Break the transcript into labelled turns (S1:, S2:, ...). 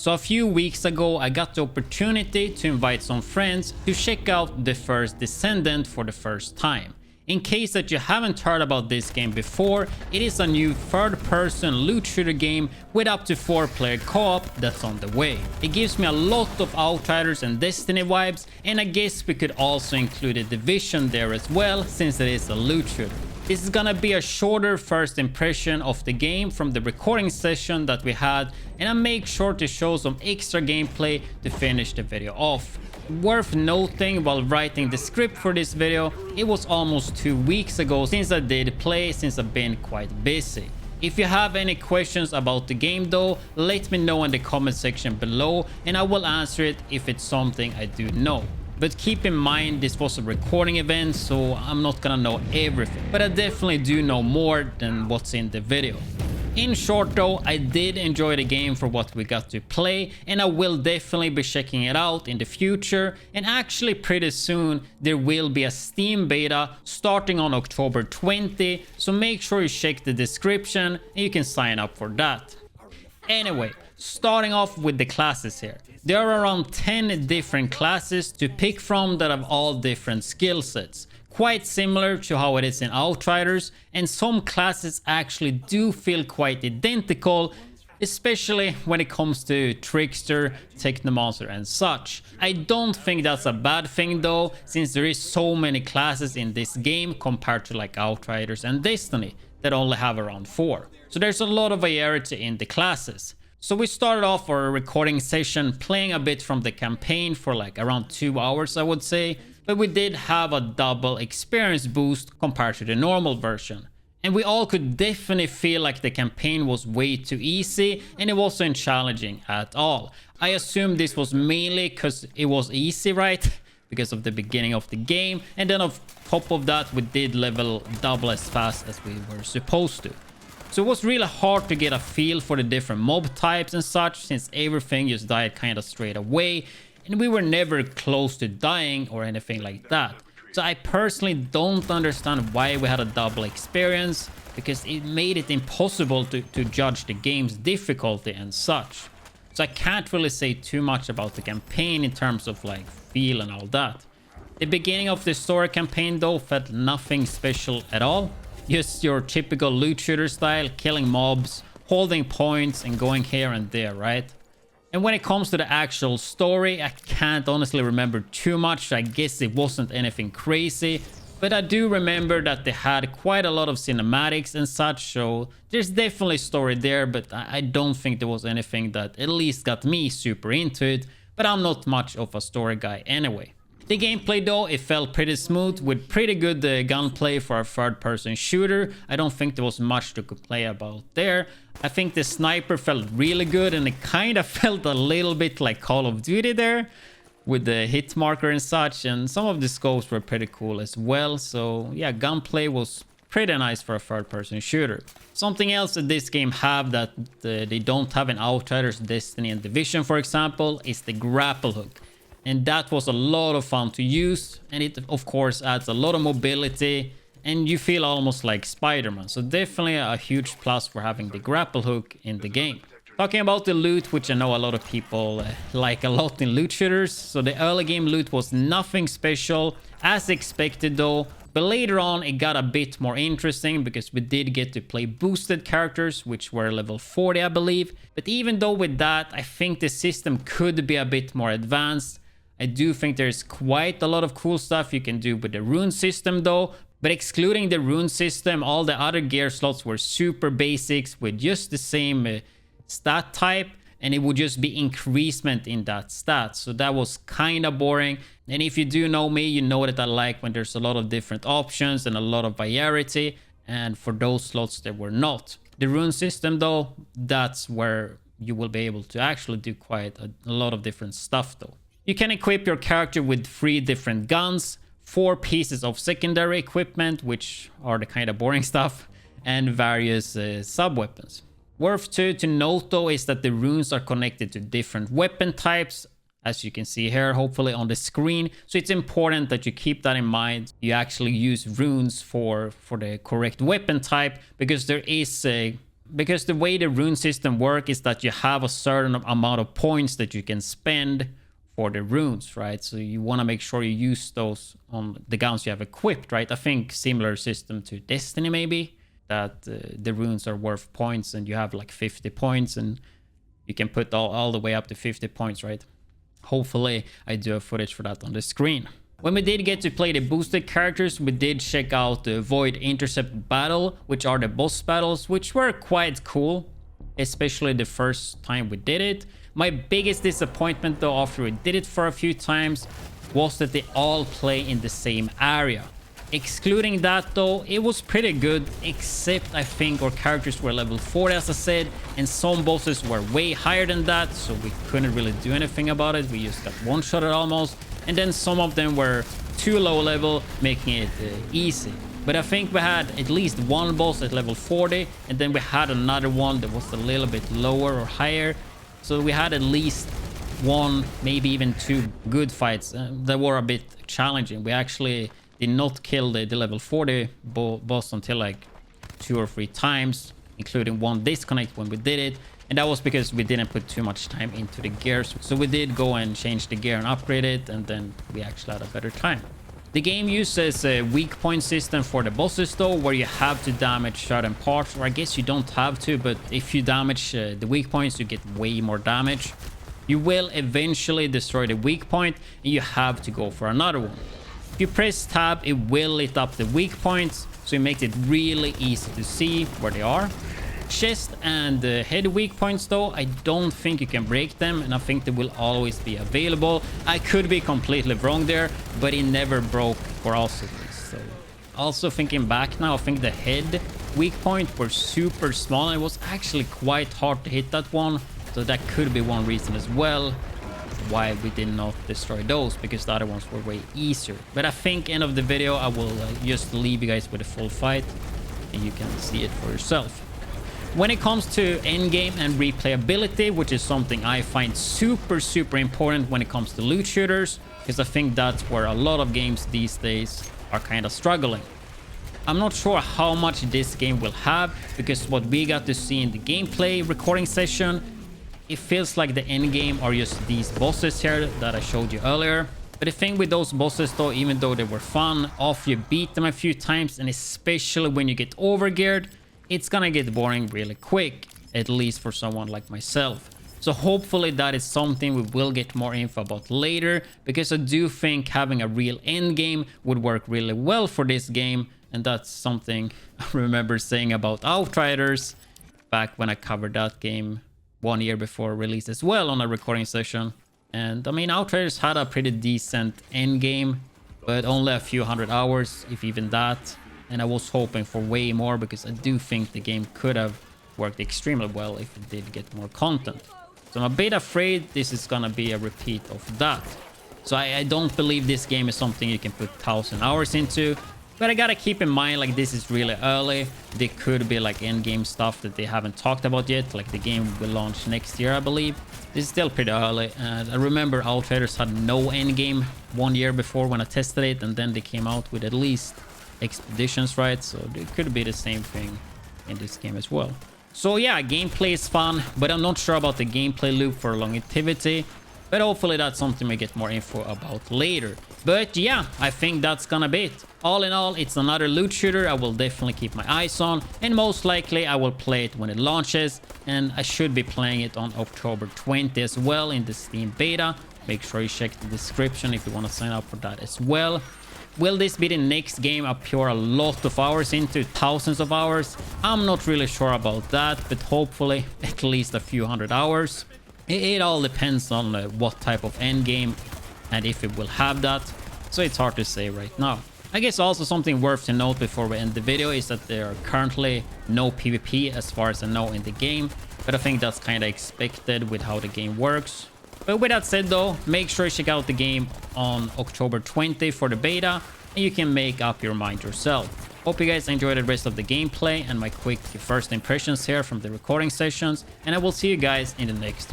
S1: So a few weeks ago I got the opportunity to invite some friends to check out The First Descendant for the first time. In case that you haven't heard about this game before, it is a new third-person loot shooter game with up to 4-player co-op that's on the way. It gives me a lot of Outriders and Destiny vibes, and I guess we could also include a Division there as well, since it is a loot shooter. This is gonna be a shorter first impression of the game from the recording session that we had, and I make sure to show some extra gameplay to finish the video off. Worth noting, while writing the script for this video, it was almost 2 weeks ago since I did play, since I've been quite busy. If you have any questions about the game though, let me know in the comment section below and I will answer it if it's something I do know. But keep in mind, this was a recording event, so I'm not gonna know everything, but I definitely do know more than what's in the video. In short though, I did enjoy the game for what we got to play, and I will definitely be checking it out in the future, and actually pretty soon there will be a Steam beta starting on October 20, so make sure you check the description and you can sign up for that. Anyway, starting off with the classes here. There are around 10 different classes to pick from that have all different skill sets. Quite similar to how it is in Outriders, and some classes actually do feel quite identical, especially when it comes to Trickster, Technomancer and such. I don't think that's a bad thing though, since there is so many classes in this game compared to like Outriders and Destiny that only have around 4. So there's a lot of variety in the classes. So we started off our recording session playing a bit from the campaign for like around 2 hours, I would say. But we did have a double experience boost compared to the normal version. And we all could definitely feel like the campaign was way too easy and it wasn't challenging at all. I assume this was mainly because it was easy, right? Because of the beginning of the game. And then on top of that, we did level double as fast as we were supposed to. So it was really hard to get a feel for the different mob types and such, since everything just died kind of straight away. And we were never close to dying or anything like that. So I personally don't understand why we had a double experience, because it made it impossible to judge the game's difficulty and such. So I can't really say too much about the campaign in terms of like feel and all that. The beginning of the story campaign though felt nothing special at all. Just your typical loot shooter style, killing mobs, holding points and going here and there, right? And when it comes to the actual story, I can't honestly remember too much. I guess it wasn't anything crazy, but I do remember that they had quite a lot of cinematics and such, so there's definitely story there, but I don't think there was anything that at least got me super into it, but I'm not much of a story guy anyway. The gameplay though, it felt pretty smooth with pretty good gunplay for a third-person shooter. I don't think there was much to complain about there. I think the sniper felt really good, and it kind of felt a little bit like Call of Duty there with the hit marker and such, and some of the scopes were pretty cool as well. So yeah, gunplay was pretty nice for a third-person shooter. Something else that this game have that they don't have in Outriders, Destiny and Division for example, is the grapple hook. And that was a lot of fun to use, and it of course adds a lot of mobility and you feel almost like Spider-Man. So definitely a huge plus for having the grapple hook in the game. Talking about the loot, which I know a lot of people like a lot in loot shooters. So the early game loot was nothing special, as expected though. But later on it got a bit more interesting, because we did get to play boosted characters, which were level 40 I believe. But even though with that, I think the system could be a bit more advanced. I do think there's quite a lot of cool stuff you can do with the rune system though. But excluding the rune system, all the other gear slots were super basics with just the same stat type, and it would just be increasement in that stat. So that was kind of boring. And if you do know me, you know that I like when there's a lot of different options and a lot of variety, and for those slots there were not. The rune system though, that's where you will be able to actually do quite a lot of different stuff though. You can equip your character with 3 different guns, 4 pieces of secondary equipment, which are the kind of boring stuff, and various sub-weapons. Worth to note though is that the runes are connected to different weapon types, as you can see here hopefully on the screen. So it's important that you keep that in mind. You actually use runes for the correct weapon type, because there is Because the way the rune system works is that you have a certain amount of points that you can spend for the runes, right? So you want to make sure you use those on the guns you have equipped, right? I think similar system to Destiny maybe, that the runes are worth points and you have like 50 points and you can put all the way up to 50 points, right? Hopefully I do have footage for that on the screen. When we did get to play the boosted characters, we did check out the Void Intercept battle, which are the boss battles, which were quite cool, especially the first time we did it. My biggest disappointment though, after we did it for a few times, was that they all play in the same area. Excluding that though, it was pretty good, except I think our characters were level 40 as I said, and some bosses were way higher than that, so we couldn't really do anything about it. We just got one-shotted almost, and then some of them were too low level, making it easy. But I think we had at least one boss at level 40, and then we had another one that was a little bit lower or higher. So we had at least one, maybe even two good fights that were a bit challenging. We actually did not kill the level 40 boss until like 2 or 3 times, including one disconnect when we did it. And that was because we didn't put too much time into the gears. So we did go and change the gear and upgrade it, and then we actually had a better time. The game uses a weak point system for the bosses though, where you have to damage certain parts, or I guess you don't have to, but if you damage the weak points, you get way more damage. You will eventually destroy the weak point, and you have to go for another one. If you press tab, it will lit up the weak points, so it makes it really easy to see where they are. Chest and head weak points though, I don't think you can break them, and I think they will always be available. I could be completely wrong there, but it never broke for us at least. So also thinking back now, I think the head weak point were super small, and it was actually quite hard to hit that one, so that could be one reason as well why we did not destroy those, because the other ones were way easier. But I think end of the video I will just leave you guys with a full fight and you can see it for yourself. When it comes to endgame and replayability, which is something I find super important when it comes to loot shooters, because I think that's where a lot of games these days are kind of struggling. I'm not sure how much this game will have, because what we got to see in the gameplay recording session, it feels like the endgame are just these bosses here that I showed you earlier. But the thing with those bosses though, even though they were fun, after you beat them a few times, and especially when you get overgeared, it's gonna get boring really quick, at least for someone like myself. So hopefully that is something we will get more info about later, because I do think having a real end game would work really well for this game, and that's something I remember saying about Outriders back when I covered that game 1 year before release as well on a recording session. And I mean, Outriders had a pretty decent end game, but only a few hundred hours, if even that. And I was hoping for way more, because I do think the game could have worked extremely well if it did get more content. So I'm a bit afraid this is gonna be a repeat of that. So I don't believe this game is something you can put 1,000 hours into. But I gotta keep in mind, like, this is really early. There could be like end-game stuff that they haven't talked about yet. Like the game will launch next year, I believe. This is still pretty early. And I remember Outriders had no end-game 1 year before when I tested it. And then they came out with at least expeditions, right? So it could be the same thing in this game as well. So yeah, gameplay is fun, but I'm not sure about the gameplay loop for longevity. But hopefully that's something we get more info about later. But yeah, I think that's gonna be it. All in all, it's another loot shooter I will definitely keep my eyes on, and most likely I will play it when it launches, and I should be playing it on October 20 as well in the Steam beta. Make sure you check the description if you want to sign up for that as well. Will this be the next game I pour a lot of hours into, thousands of hours? I'm not really sure about that, but hopefully at least a few hundred hours. It all depends on what type of end game and if it will have that, so it's hard to say right now. I guess also something worth to note before we end the video is that there are currently no PvP as far as I know in the game, but I think that's kind of expected with how the game works. But with that said though, make sure you check out the game on October 20 for the beta, and you can make up your mind yourself. Hope you guys enjoyed the rest of the gameplay and my quick first impressions here from the recording sessions, and I will see you guys in the next